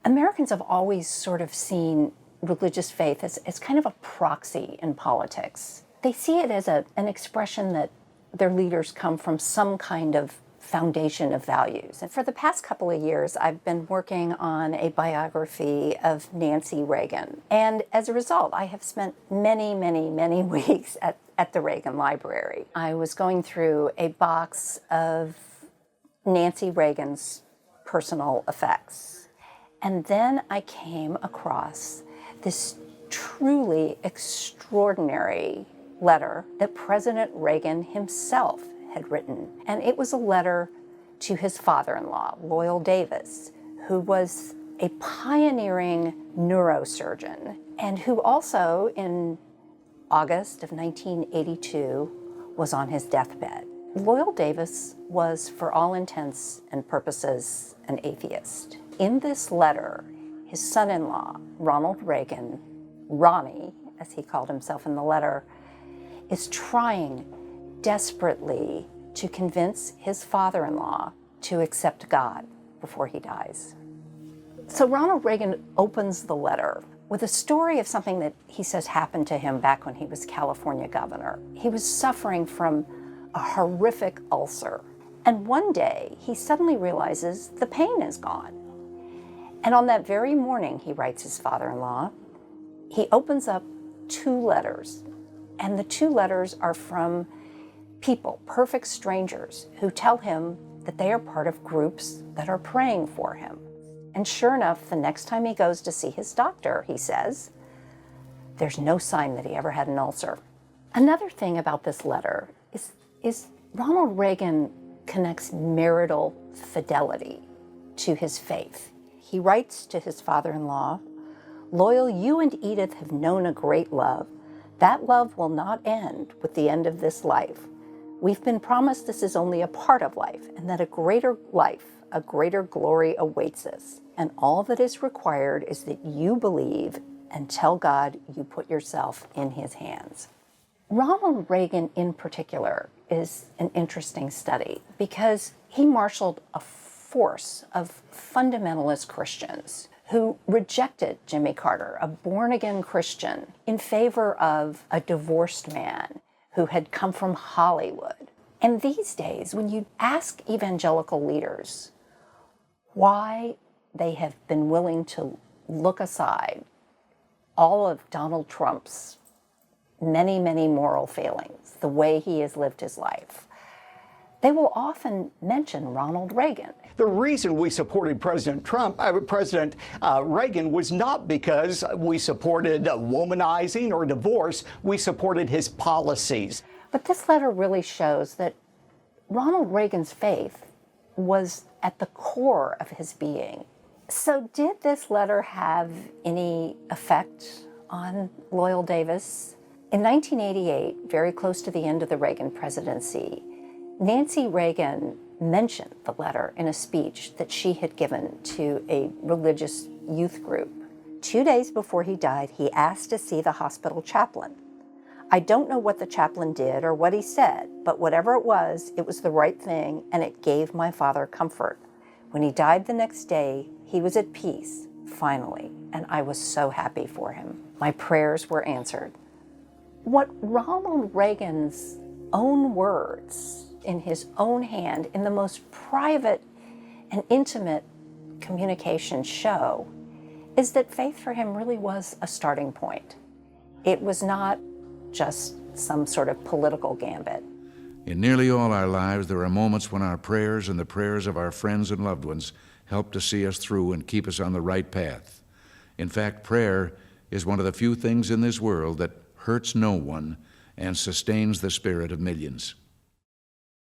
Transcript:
Americans have always sort of seen religious faith as kind of a proxy in politics. They see it as an expression that their leaders come from some kind of foundation of values. And for the past couple of years, I've been working on a biography of Nancy Reagan. And as a result, I have spent many, many, many weeks at the Reagan Library. I was going through a box of Nancy Reagan's personal effects. And then I came across this truly extraordinary letter that President Reagan himself had written. And it was a letter to his father-in-law, Loyal Davis, who was a pioneering neurosurgeon and who also, in August of 1982, was on his deathbed. Loyal Davis was, for all intents and purposes, an atheist. In this letter, his son-in-law, Ronald Reagan, Ronnie, as he called himself in the letter, is trying desperately to convince his father-in-law to accept God before he dies. So Ronald Reagan opens the letter with a story of something that he says happened to him back when he was California governor. He was suffering from a horrific ulcer. And one day, he suddenly realizes the pain is gone. And on that very morning, he writes his father-in-law, he opens up 2 letters. And the 2 letters are from people, perfect strangers, who tell him that they are part of groups that are praying for him. And sure enough, the next time he goes to see his doctor, he says, there's no sign that he ever had an ulcer. Another thing about this letter is Ronald Reagan connects marital fidelity to his faith. He writes to his father-in-law, "Loyal, you and Edith have known a great love. That love will not end with the end of this life. We've been promised this is only a part of life and that a greater life, a greater glory awaits us. And all that is required is that you believe and tell God you put yourself in his hands." Ronald Reagan in particular is an interesting study because he marshaled a force of fundamentalist Christians who rejected Jimmy Carter, a born-again Christian, in favor of a divorced man who had come from Hollywood. And these days, when you ask evangelical leaders why they have been willing to look aside all of Donald Trump's many, many moral failings, the way he has lived his life, they will often mention Ronald Reagan. The reason we supported President Reagan was not because we supported womanizing or divorce. We supported his policies. But this letter really shows that Ronald Reagan's faith was at the core of his being. So did this letter have any effect on Loyal Davis? In 1988, very close to the end of the Reagan presidency, Nancy Reagan mentioned the letter in a speech that she had given to a religious youth group. 2 days before he died, he asked to see the hospital chaplain. "I don't know what the chaplain did or what he said, but whatever it was the right thing, and it gave my father comfort. When he died the next day, he was at peace, finally, and I was so happy for him. My prayers were answered." What Ronald Reagan's own words, in his own hand, in the most private and intimate communication show, is that faith for him really was a starting point. It was not just some sort of political gambit. In nearly all our lives, there are moments when our prayers and the prayers of our friends and loved ones help to see us through and keep us on the right path. In fact, prayer is one of the few things in this world that hurts no one and sustains the spirit of millions.